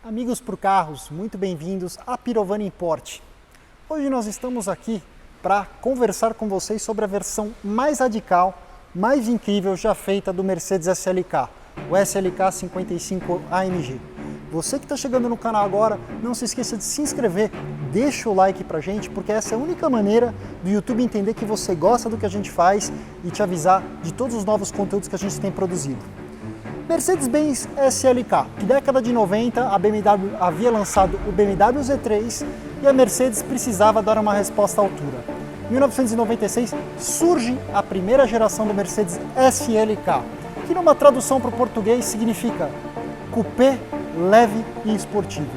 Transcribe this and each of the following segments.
Amigos por carros, muito bem-vindos a Pirovani Import. Hoje nós estamos aqui para conversar com vocês sobre a versão mais radical, mais incrível já feita do Mercedes SLK, o SLK 55 AMG. Você que está chegando no canal agora, não se esqueça de se inscrever, deixa o like pra gente, porque essa é a única maneira do YouTube entender que você gosta do que a gente faz e te avisar de todos os novos conteúdos que a gente tem produzido. Mercedes-Benz SLK, que década de 90 a BMW havia lançado o BMW Z3 e a Mercedes precisava dar uma resposta à altura. Em 1996 surge a primeira geração do Mercedes SLK, que numa tradução para o português significa coupé, leve e esportivo.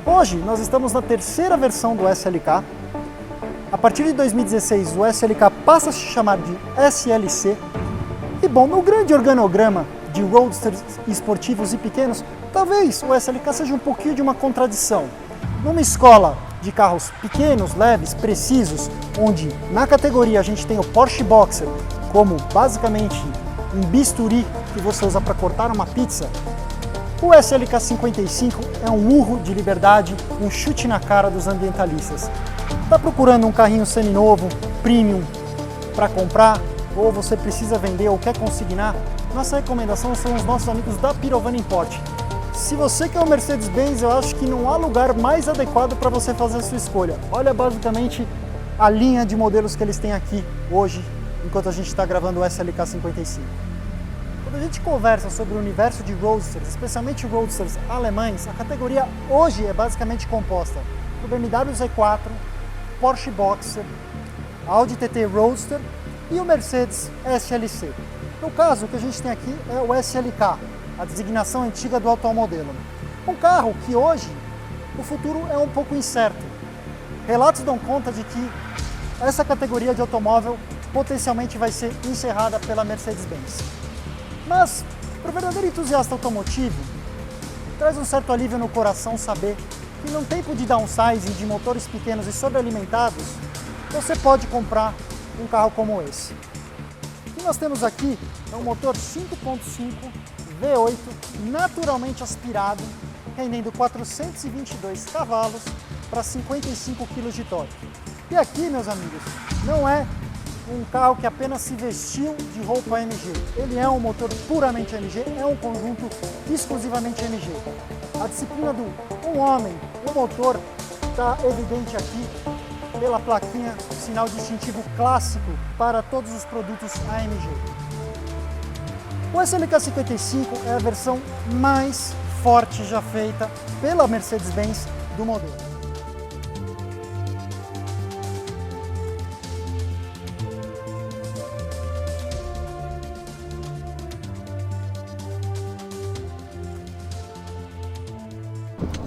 Hoje nós estamos na terceira versão do SLK. A partir de 2016 o SLK passa a se chamar de SLC. E bom, no grande organograma de roadsters esportivos e pequenos, talvez o SLK seja um pouquinho de uma contradição. Numa escola de carros pequenos, leves, precisos, onde na categoria a gente tem o Porsche Boxer como basicamente um bisturi que você usa para cortar uma pizza, o SLK 55 é um urro de liberdade, um chute na cara dos ambientalistas. Está procurando um carrinho seminovo, premium, para comprar, ou você precisa vender ou quer consignar? Nossa recomendação são os nossos amigos da Pirovani Import. Se você quer um Mercedes-Benz, eu acho que não há lugar mais adequado para você fazer a sua escolha. Olha basicamente a linha de modelos que eles têm aqui hoje, enquanto a gente está gravando o SLK 55. Quando a gente conversa sobre o universo de roadsters, especialmente roadsters alemães, a categoria hoje é basicamente composta por BMW Z4, Porsche Boxer, Audi TT Roadster e o Mercedes SLC. No caso, o que a gente tem aqui é o SLK, a designação antiga do atual modelo. Um carro que hoje o futuro é um pouco incerto. Relatos dão conta de que essa categoria de automóvel potencialmente vai ser encerrada pela Mercedes-Benz. Mas, para o verdadeiro entusiasta automotivo, traz um certo alívio no coração saber que num tempo de downsizing, de motores pequenos e sobrealimentados, você pode comprar um carro como esse. O que nós temos aqui é um motor 5.5 V8 naturalmente aspirado, rendendo 422 cavalos para 55 kg de torque. E aqui, meus amigos, não é um carro que apenas se vestiu de roupa AMG. Ele é um motor puramente AMG, é um conjunto exclusivamente AMG. A disciplina do um homem, o motor, está evidente aqui pela plaquinha, sinal distintivo clássico para todos os produtos AMG. O SLK 55 é a versão mais forte já feita pela Mercedes-Benz do modelo.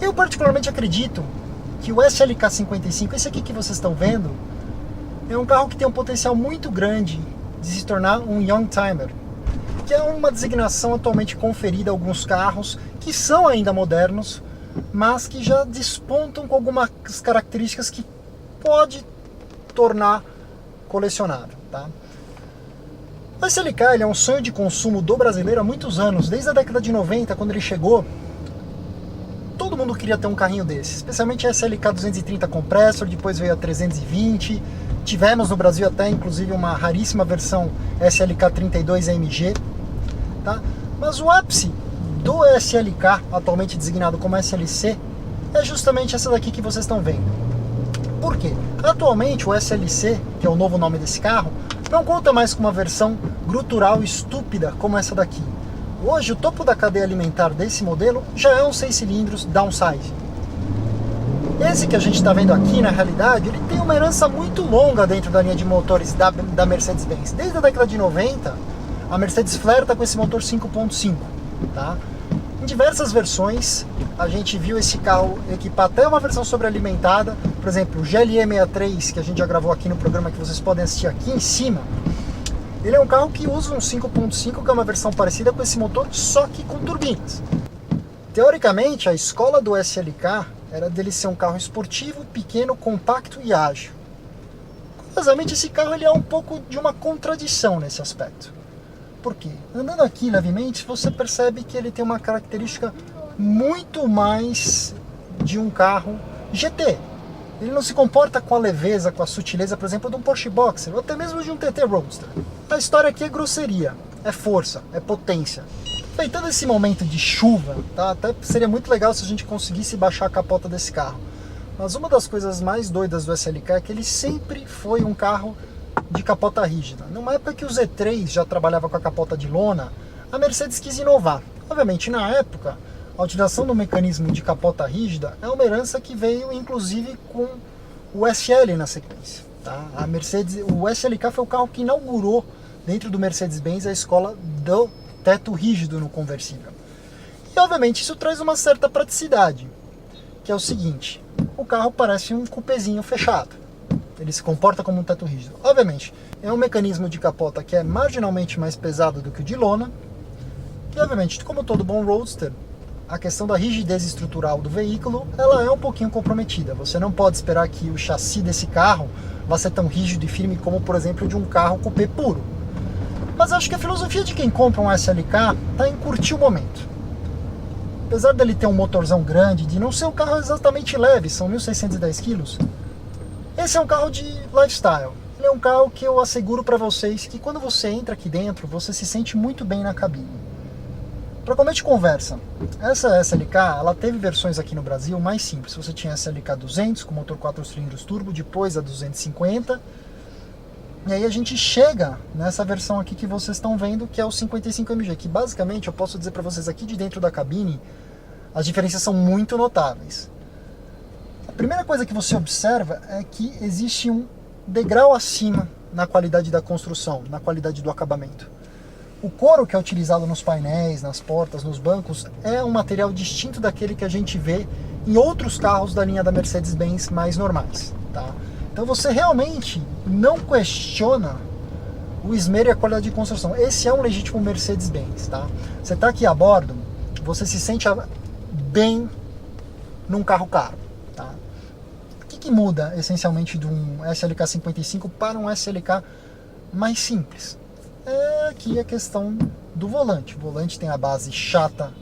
Eu particularmente acredito que o SLK 55, esse aqui que vocês estão vendo, é um carro que tem um potencial muito grande de se tornar um Youngtimer, que é uma designação atualmente conferida a alguns carros que são ainda modernos, mas que já despontam com algumas características que pode tornar colecionável, tá? O SLK ele é um sonho de consumo do brasileiro há muitos anos, desde a década de 90, quando ele chegou. Todo mundo queria ter um carrinho desse, especialmente a SLK 230 Compressor, depois veio a 320, tivemos no Brasil até inclusive uma raríssima versão SLK 32 AMG, tá? Mas o ápice do SLK, atualmente designado como SLC, é justamente essa daqui que vocês estão vendo. Por quê? Atualmente o SLC, que é o novo nome desse carro, não conta mais com uma versão grutural estúpida como essa daqui. Hoje o topo da cadeia alimentar desse modelo já é um 6 cilindros downsize. Esse que a gente está vendo aqui, na realidade, ele tem uma herança muito longa dentro da linha de motores da Mercedes-Benz. Desde a década de 90, a Mercedes flerta com esse motor 5.5, tá? Em diversas versões, a gente viu esse carro equipar até uma versão sobrealimentada. Por exemplo, o GLE 63, que a gente já gravou aqui no programa, que vocês podem assistir aqui em cima. Ele é um carro que usa um 5.5, que é uma versão parecida com esse motor, só que com turbinas. Teoricamente, a escola do SLK era dele ser um carro esportivo, pequeno, compacto e ágil. Curiosamente, esse carro ele é um pouco de uma contradição nesse aspecto. Por quê? Andando aqui levemente, você percebe que ele tem uma característica muito mais de um carro GT. Ele não se comporta com a leveza, com a sutileza, por exemplo, de um Porsche Boxer, ou até mesmo de um TT Roadster. A história aqui é grosseria, é força, é potência. Aproveitando esse momento de chuva, tá? Até seria muito legal se a gente conseguisse baixar a capota desse carro. Mas uma das coisas mais doidas do SLK é que ele sempre foi um carro de capota rígida. Numa época que o Z3 já trabalhava com a capota de lona, a Mercedes quis inovar. Obviamente, na época, a utilização do mecanismo de capota rígida é uma herança que veio, inclusive, com o SL na sequência. Tá? A Mercedes, o SLK foi o carro que inaugurou, dentro do Mercedes-Benz, a escola do teto rígido no conversível. E, obviamente, isso traz uma certa praticidade, que é o seguinte: o carro parece um cupezinho fechado. Ele se comporta como um teto rígido. Obviamente, é um mecanismo de capota que é marginalmente mais pesado do que o de lona. E, obviamente, como todo bom roadster, a questão da rigidez estrutural do veículo, ela é um pouquinho comprometida. Você não pode esperar que o chassi desse carro vá ser tão rígido e firme como, por exemplo, de um carro coupé puro. Mas acho que a filosofia de quem compra um SLK está em curtir o momento. Apesar dele ter um motorzão grande, de não ser um carro exatamente leve, são 1.610 kg, esse é um carro de lifestyle. Ele é um carro que eu asseguro para vocês que quando você entra aqui dentro, você se sente muito bem na cabine. Para começo de conversa, essa SLK, ela teve versões aqui no Brasil mais simples. Você tinha a SLK 200 com motor 4 cilindros turbo, depois a 250. E aí a gente chega nessa versão aqui que vocês estão vendo, que é o 55MG, que basicamente eu posso dizer para vocês aqui de dentro da cabine, as diferenças são muito notáveis. A primeira coisa que você observa é que existe um degrau acima na qualidade da construção, na qualidade do acabamento. O couro que é utilizado nos painéis, nas portas, nos bancos, é um material distinto daquele que a gente vê em outros carros da linha da Mercedes-Benz mais normais. Tá? Então você realmente não questiona o esmero e a qualidade de construção. Esse é um legítimo Mercedes-Benz. Tá? Você está aqui a bordo, você se sente bem num carro caro. Tá? O que muda essencialmente de um SLK 55 para um SLK mais simples? É aqui a questão do volante. O volante tem a base chata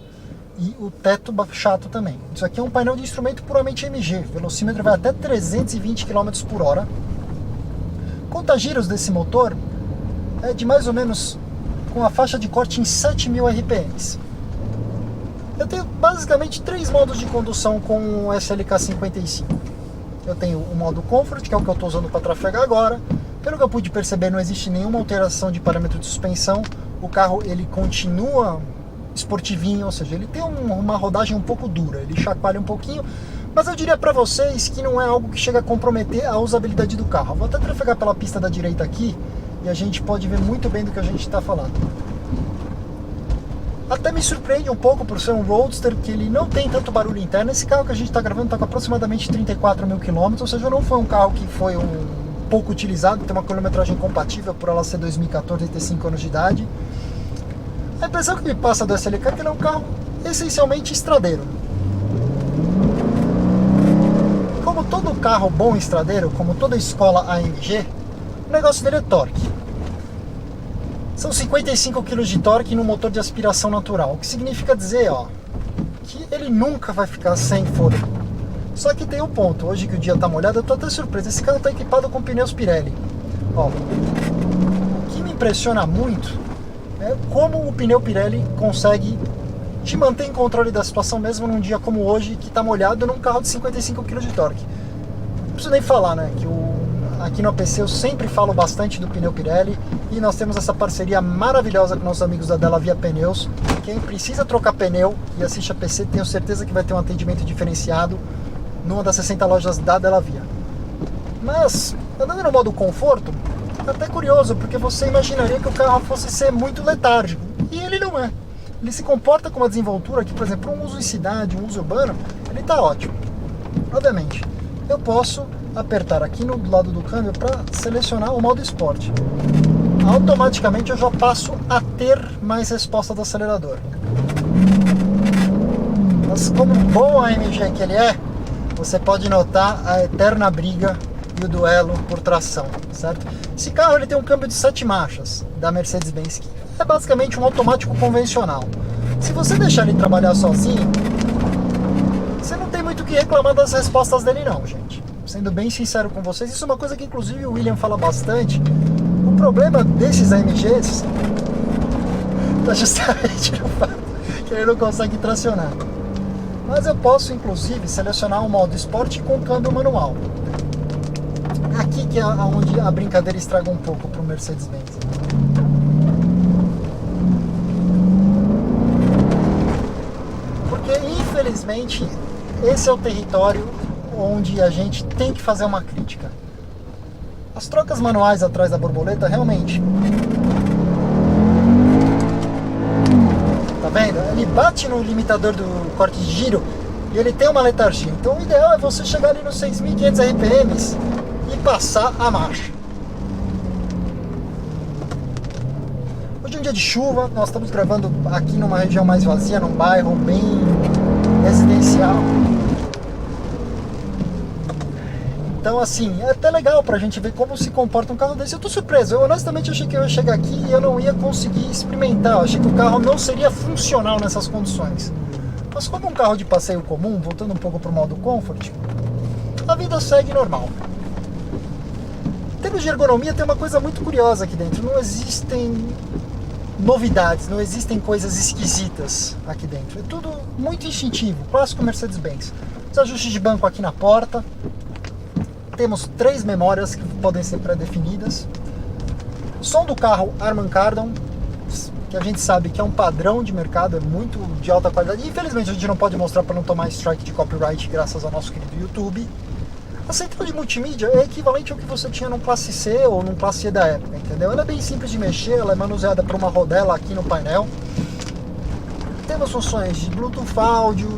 e o teto chato também. Isso aqui é um painel de instrumento puramente MG. O velocímetro vai até 320 km por hora. Conta-giros desse motor é de mais ou menos com a faixa de corte em 7.000 RPMs. Eu tenho basicamente 3 modos de condução com o SLK 55. Eu tenho o modo Comfort, que é o que eu estou usando para trafegar agora. Pelo que eu pude perceber, não existe nenhuma alteração de parâmetro de suspensão. O carro ele continua esportivinho, ou seja, ele tem uma rodagem um pouco dura, ele chacoalha um pouquinho, mas eu diria para vocês que não é algo que chega a comprometer a usabilidade do carro. Eu vou até trafegar pela pista da direita aqui e a gente pode ver muito bem do que a gente está falando. Até me surpreende um pouco por ser um Roadster, que ele não tem tanto barulho interno. Esse carro que a gente está gravando está com aproximadamente 34.000 km, ou seja, não foi um carro que foi pouco utilizado, tem uma quilometragem compatível por ela ser 2014 e ter 5 anos de idade. A impressão que me passa do SLK é que ele é um carro essencialmente estradeiro. Como todo carro bom estradeiro, como toda escola AMG, o negócio dele é torque. São 55 kg de torque no motor de aspiração natural, o que significa dizer, que ele nunca vai ficar sem fôlego. Só que tem um ponto, hoje que o dia está molhado, eu estou até surpreso, esse carro está equipado com pneus Pirelli. O que me impressiona muito é como o pneu Pirelli consegue te manter em controle da situação mesmo num dia como hoje, que está molhado num carro de 55 kg de torque. Não preciso nem falar, né, que aqui no APC eu sempre falo bastante do pneu Pirelli e nós temos essa parceria maravilhosa com nossos amigos da Delavia Pneus. Quem precisa trocar pneu e assiste a APC, tenho certeza que vai ter um atendimento diferenciado numa das 60 lojas da Delavia. Mas, andando no modo conforto, é até curioso, porque você imaginaria que o carro fosse ser muito letárgico, e ele não é. Ele se comporta com uma desenvoltura que, por exemplo, um uso em cidade, um uso urbano, ele está ótimo. Obviamente, eu posso apertar aqui no lado do câmbio para selecionar o modo esporte. Automaticamente eu já passo a ter mais resposta do acelerador. Mas como um bom AMG que ele é, você pode notar a eterna briga e o duelo por tração, certo? Esse carro ele tem um câmbio de 7 marchas da Mercedes-Benz, que é basicamente um automático convencional. Se você deixar ele trabalhar sozinho, que reclamar das respostas dele não, gente. Sendo bem sincero com vocês, isso é uma coisa que inclusive o William fala bastante. O problema desses AMGs está justamente no fato que ele não consegue tracionar. Mas eu posso inclusive selecionar um modo esporte com câmbio manual. Aqui que é onde a brincadeira estraga um pouco para o Mercedes-Benz. Porque infelizmente esse é o território onde a gente tem que fazer uma crítica. As trocas manuais atrás da borboleta realmente... Tá vendo? Ele bate no limitador do corte de giro e ele tem uma letargia. Então o ideal é você chegar ali nos 6.500 RPMs e passar a marcha. Hoje é um dia de chuva, nós estamos gravando aqui numa região mais vazia, num bairro bem residencial. Então assim, é até legal pra gente ver como se comporta um carro desse. Eu tô surpreso, eu honestamente achei que eu ia chegar aqui e eu não ia conseguir experimentar. Eu achei que o carro não seria funcional nessas condições. Mas como um carro de passeio comum, voltando um pouco pro modo Comfort, a vida segue normal. Em termos de ergonomia tem uma coisa muito curiosa aqui dentro. Não existem novidades, não existem coisas esquisitas aqui dentro. É tudo muito instintivo, clássico Mercedes-Benz. Os ajustes de banco aqui na porta. Temos 3 memórias que podem ser pré-definidas. Som do carro Harman Kardon, que a gente sabe que é um padrão de mercado, é muito de alta qualidade. Infelizmente a gente não pode mostrar para não tomar strike de copyright graças ao nosso querido YouTube. A central de multimídia é equivalente ao que você tinha num Classe C ou num Classe E da época, entendeu? Ela é bem simples de mexer, ela é manuseada por uma rodela aqui no painel. Temos funções de Bluetooth áudio,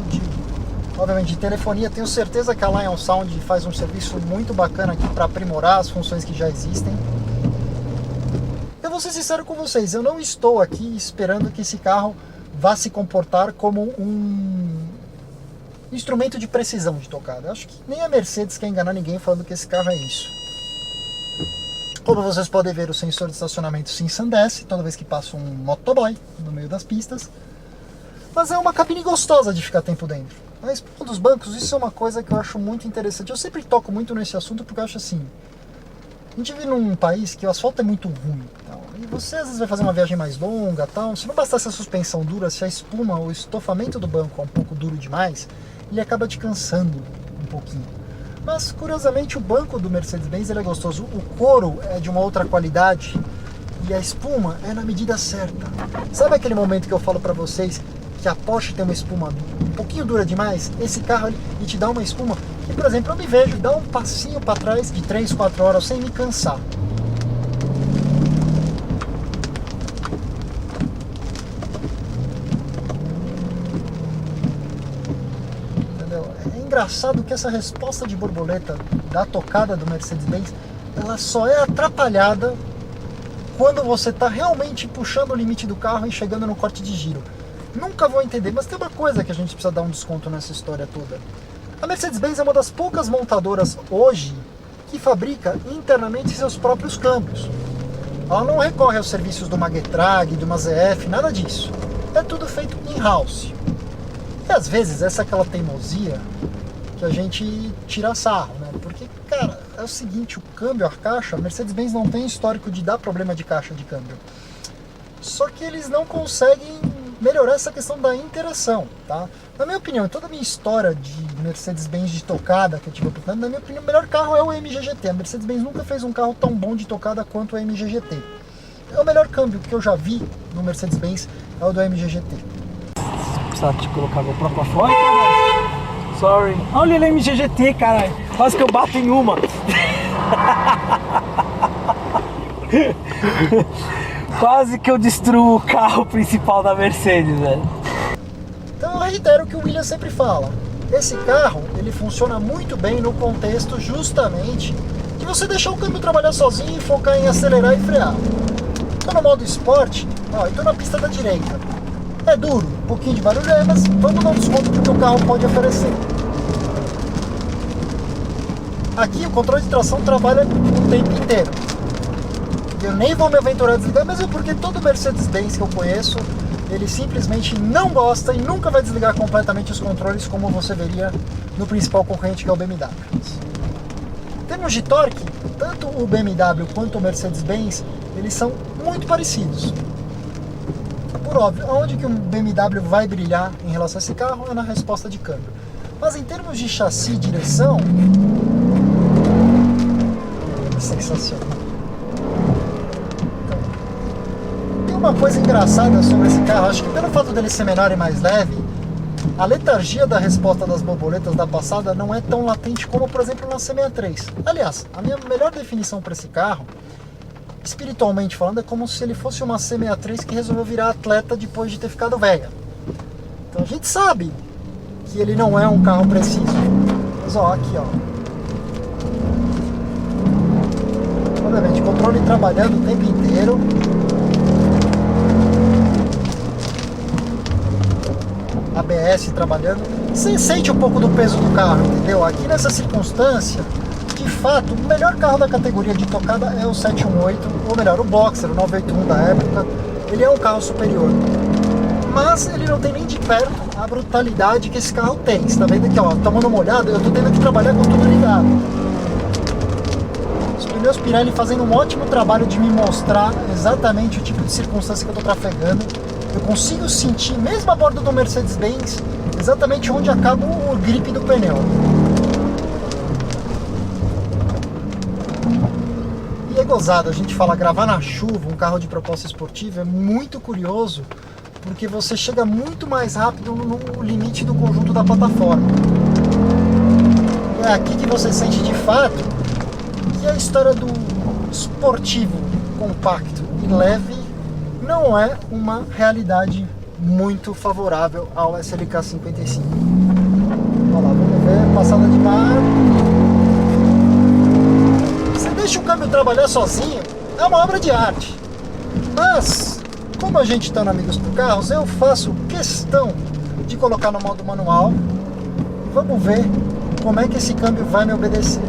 obviamente de telefonia. Tenho certeza que a Lion Sound faz um serviço muito bacana aqui para aprimorar as funções que já existem. Eu vou ser sincero com vocês, eu não estou aqui esperando que esse carro vá se comportar como um instrumento de precisão de tocada. Eu acho que nem a Mercedes quer enganar ninguém falando que esse carro é isso. Como vocês podem ver, o sensor de estacionamento se ensandece toda vez que passa um motoboy no meio das pistas. Mas é uma cabine gostosa de ficar tempo dentro. A espuma dos bancos, isso é uma coisa que eu acho muito interessante. Eu sempre toco muito nesse assunto porque eu acho assim... A gente vive num país que o asfalto é muito ruim. E você às vezes vai fazer uma viagem mais longa, tal. Se não bastasse a suspensão dura, se a espuma, o estofamento do banco é um pouco duro demais, ele acaba te cansando um pouquinho. Mas curiosamente o banco do Mercedes-Benz ele é gostoso. O couro é de uma outra qualidade e a espuma é na medida certa. Sabe aquele momento que eu falo pra vocês que a Porsche tem uma espuma um pouquinho dura demais? Esse carro ele te dá uma espuma que, por exemplo, eu me vejo dar um passinho para trás de 3, 4 horas sem me cansar. Entendeu? É engraçado que essa resposta de borboleta da tocada do Mercedes-Benz, ela só é atrapalhada quando você está realmente puxando o limite do carro e chegando no corte de giro. Nunca vou entender, mas tem uma coisa que a gente precisa dar um desconto nessa história toda. A Mercedes-Benz é uma das poucas montadoras hoje que fabrica internamente seus próprios câmbios. Ela não recorre aos serviços de uma Getrag, de uma ZF, nada disso. É tudo feito in-house. E às vezes essa é aquela teimosia que a gente tira sarro, né? Porque, cara, é o seguinte, o câmbio, a caixa, a Mercedes-Benz não tem histórico de dar problema de caixa de câmbio. Só que eles não conseguem melhorar essa questão da interação, tá? Na minha opinião, toda a minha história de Mercedes-Benz de tocada que eu tive a oportunidade, na minha opinião, o melhor carro é o MG GT. A Mercedes-Benz nunca fez um carro tão bom de tocada quanto o MG GT. É o melhor câmbio que eu já vi no Mercedes-Benz, é o do MG GT. Precisava te colocar a GoPro pra fora, caralho. Sorry. Olha ele MG GT, caralho. Quase que eu bato em uma. Quase que eu destruo o carro principal da Mercedes, velho. Então eu reitero o que o William sempre fala. Esse carro, ele funciona muito bem no contexto justamente de você deixar o câmbio trabalhar sozinho e focar em acelerar e frear. Tô no modo esporte, ó, e tô na pista da direita. É duro, um pouquinho de barulho, mas vamos dar um desconto porque o carro pode oferecer. Aqui o controle de tração trabalha o tempo inteiro. Eu nem vou me aventurar a desligar, mesmo porque todo Mercedes-Benz que eu conheço, ele simplesmente não gosta e nunca vai desligar completamente os controles como você veria no principal concorrente, que é o BMW. Em termos de torque, tanto o BMW quanto o Mercedes-Benz, eles são muito parecidos. Por óbvio, aonde que um BMW vai brilhar em relação a esse carro é na resposta de câmbio. Mas em termos de chassi e direção, é sensacional. Então, tem uma coisa engraçada sobre esse carro, acho que pelo fato dele ser menor e mais leve, a letargia da resposta das borboletas da passada não é tão latente como, por exemplo, na C63. Aliás, a minha melhor definição para esse carro, espiritualmente falando, é como se ele fosse uma C63 que resolveu virar atleta depois de ter ficado velha. Então a gente sabe que ele não é um carro preciso. Mas ó, aqui ó. Obviamente, controle trabalhando o tempo inteiro. ABS trabalhando. Você sente um pouco do peso do carro, entendeu? Aqui nessa circunstância, de fato, o melhor carro da categoria de tocada é o 718, ou melhor, o Boxer, o 981 da época. Ele é um carro superior, mas ele não tem nem de perto a brutalidade que esse carro tem. Você tá vendo aqui, ó, tomando uma olhada, eu tô tendo que trabalhar com tudo ligado. Os pneus Pirelli fazendo um ótimo trabalho de me mostrar exatamente o tipo de circunstância que eu tô trafegando. Eu consigo sentir, mesmo a bordo do Mercedes-Benz, exatamente onde acaba o grip do pneu. E é gozado, a gente fala gravar na chuva um carro de proposta esportiva, é muito curioso, porque você chega muito mais rápido no limite do conjunto da plataforma. É aqui que você sente de fato que a história do esportivo, compacto e leve não é uma realidade muito favorável ao SLK 55. Olha lá, vamos ver, passada de mar. Você deixa o câmbio trabalhar sozinho, é uma obra de arte. Mas, como a gente está no Amigos por Carros, eu faço questão de colocar no modo manual. Vamos ver como é que esse câmbio vai me obedecer.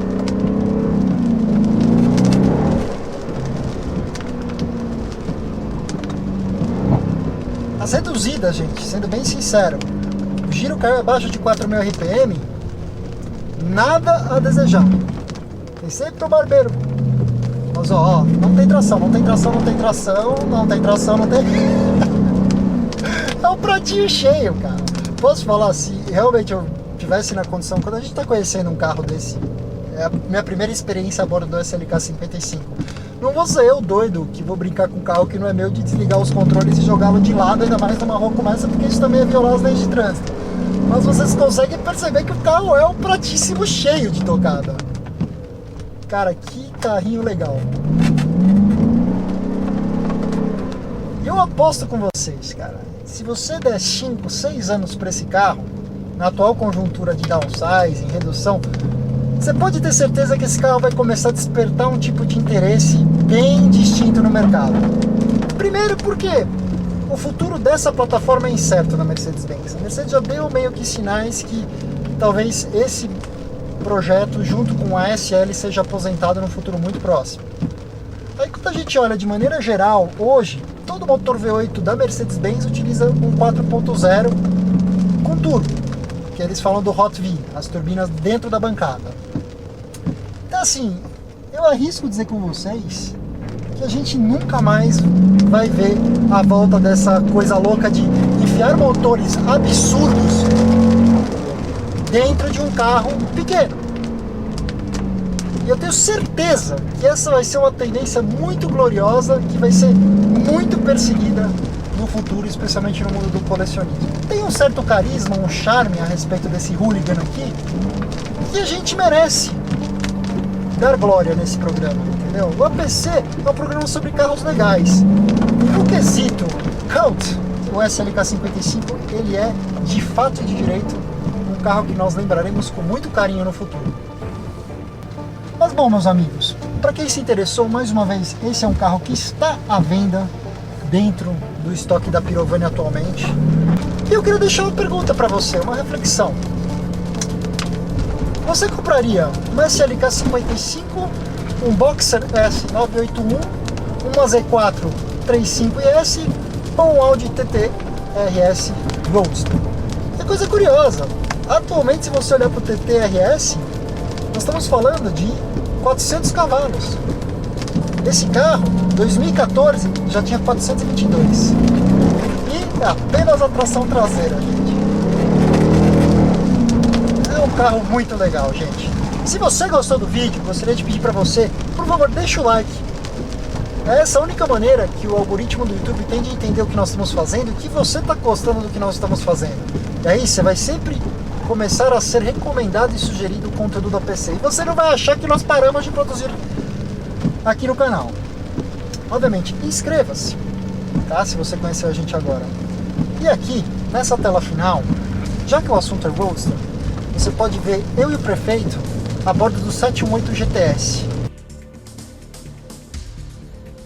As reduzidas, gente, sendo bem sincero, o giro caiu abaixo de 4.000 RPM, nada a desejar. Tem sempre o barbeiro. Mas ó, não tem tração, não tem tração, não tem tração, não tem tração, não tem... É um pratinho cheio, cara. Posso falar, se realmente eu tivesse na condição, quando a gente tá conhecendo um carro desse, é a minha primeira experiência a bordo do SLK 55. Não vou ser eu doido que vou brincar com um carro que não é meu, de desligar os controles e jogá-lo de lado, ainda mais numa rua como essa, porque isso também é violar as leis de trânsito. Mas vocês conseguem perceber que o carro é um pratíssimo cheio de tocada. Cara, que carrinho legal. Eu aposto com vocês, cara, se você der 5, 6 anos para esse carro, na atual conjuntura de downsizing, redução, você pode ter certeza que esse carro vai começar a despertar um tipo de interesse bem distinto no mercado. Primeiro porque o futuro dessa plataforma é incerto na Mercedes-Benz. A Mercedes já deu meio que sinais que talvez esse projeto, junto com a SL, seja aposentado no futuro muito próximo. Aí quando a gente olha de maneira geral, hoje, todo motor V8 da Mercedes-Benz utiliza um 4.0 com turbo, que eles falam do Hot V, as turbinas dentro da bancada. Então assim, eu arrisco dizer com vocês que a gente nunca mais vai ver a volta dessa coisa louca de enfiar motores absurdos dentro de um carro pequeno. E eu tenho certeza que essa vai ser uma tendência muito gloriosa, que vai ser muito perseguida no futuro, especialmente no mundo do colecionismo. Tem um certo carisma, um charme a respeito desse hooligan aqui, que a gente merece dar glória nesse programa, entendeu? O APC é um programa sobre carros legais. E no quesito cult, o SLK 55, ele é, de fato e de direito, um carro que nós lembraremos com muito carinho no futuro. Mas bom, meus amigos, para quem se interessou, mais uma vez, esse é um carro que está à venda dentro do estoque da Pirovani atualmente. E eu queria deixar uma pergunta para você, uma reflexão. Você compraria um SLK 55, um Boxer S981, uma Z4 35IS ou um Audi TT RS Roadster. É coisa curiosa, atualmente se você olhar para o TT RS, nós estamos falando de 400 cavalos. Esse carro, 2014, já tinha 422. E apenas a tração traseira, gente. É um carro muito legal, gente. Se você gostou do vídeo, gostaria de pedir para você, por favor, deixa o like. É essa a única maneira que o algoritmo do YouTube tem de entender o que nós estamos fazendo e que você está gostando do que nós estamos fazendo. E aí você vai sempre começar a ser recomendado e sugerido o conteúdo da PC. E você não vai achar que nós paramos de produzir aqui no canal. Obviamente, inscreva-se, tá? Se você conheceu a gente agora. E aqui, nessa tela final, já que o assunto é Roadster, você pode ver eu e o prefeito a bordo do 718 GTS.